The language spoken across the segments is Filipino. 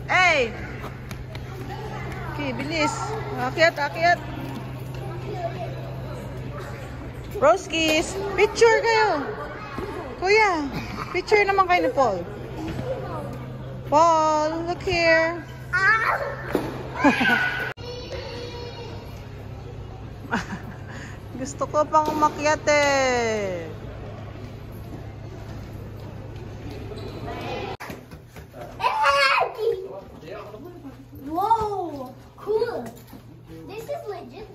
Hey! Okay, bilis. Akyat, akyat. Broskies, picture kayo. Kuya, picture naman kayo ni Paul. Paul, look here. Gusto ko pang umakyat eh. Whoa, cool. This is legit.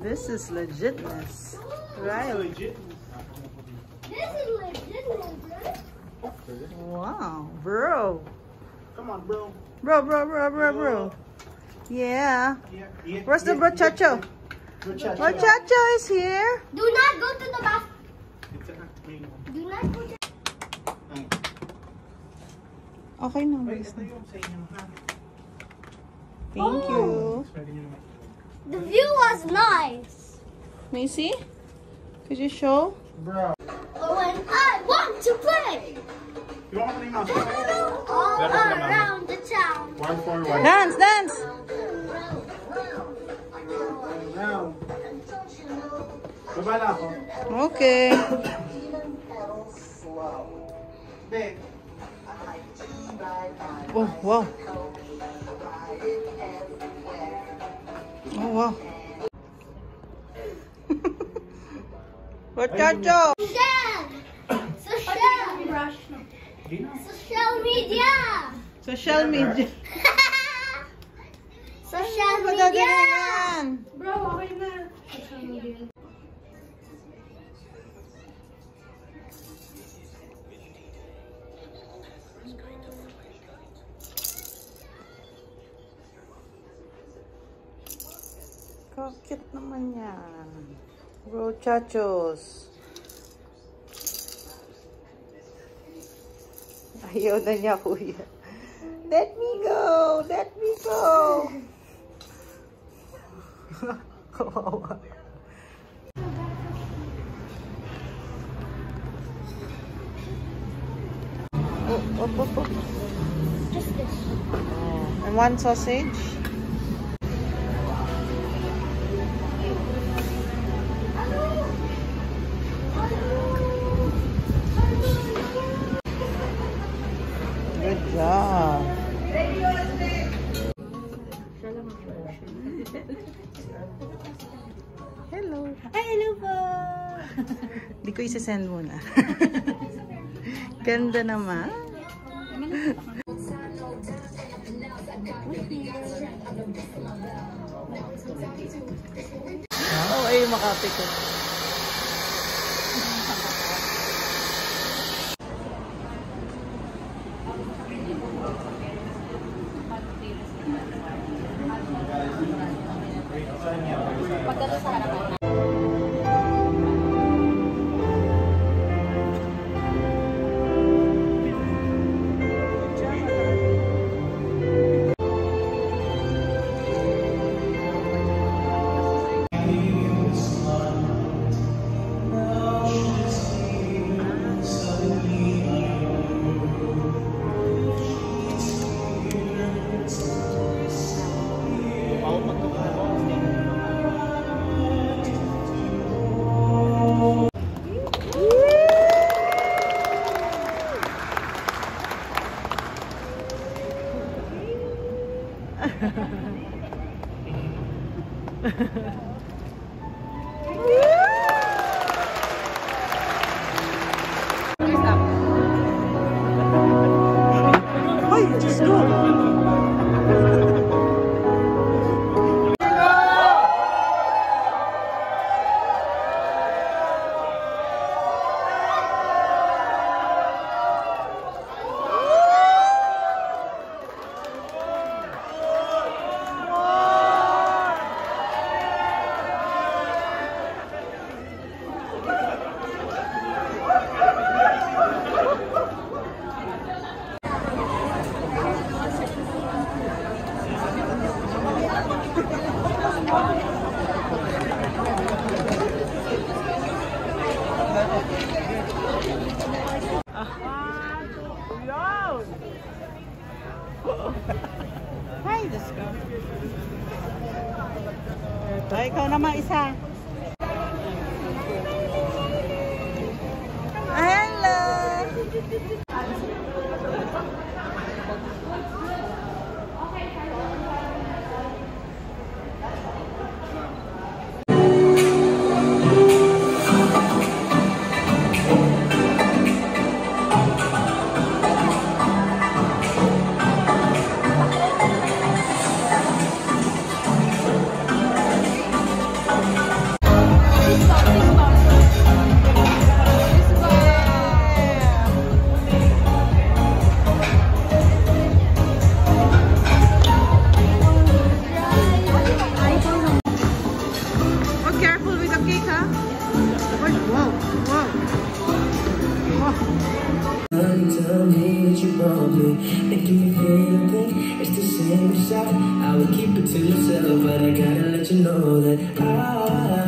This is legitness. Right? This is legit, bro. Wow, bro. Come on, bro. Bro. Yeah. Where's the brochacho? Brochacho. Brochacho is here. Do not go to the bathroom. Do not go to. Okay na. Thank you. The view was nice. Macy, could you show? Bro. When I want to play You want to mouse? all around the town. 1 4 1. Dance, dance. Round. Baba na ako. Okay. Big. Oh, wow. Oh, wow. Brochacho. Social media. Social media. Social Magagaling media. yan. Bro, okay na. Social media. Kakit naman yan. Brochachos. Ayaw na niya, kuya. Let me go! Let me go! Kawawa. Oh. Just this. And one sausage. Good job. Hello. Ay, hello po. Di ko isa-send muna. Ganda naman. Oh, ay Makati ko. Ay, Diyos ko! Ay, ikaw naman isa. Hello! Tell me what you want me, making me feel think it's the same shot. I would keep it to yourself, but I gotta let you know that I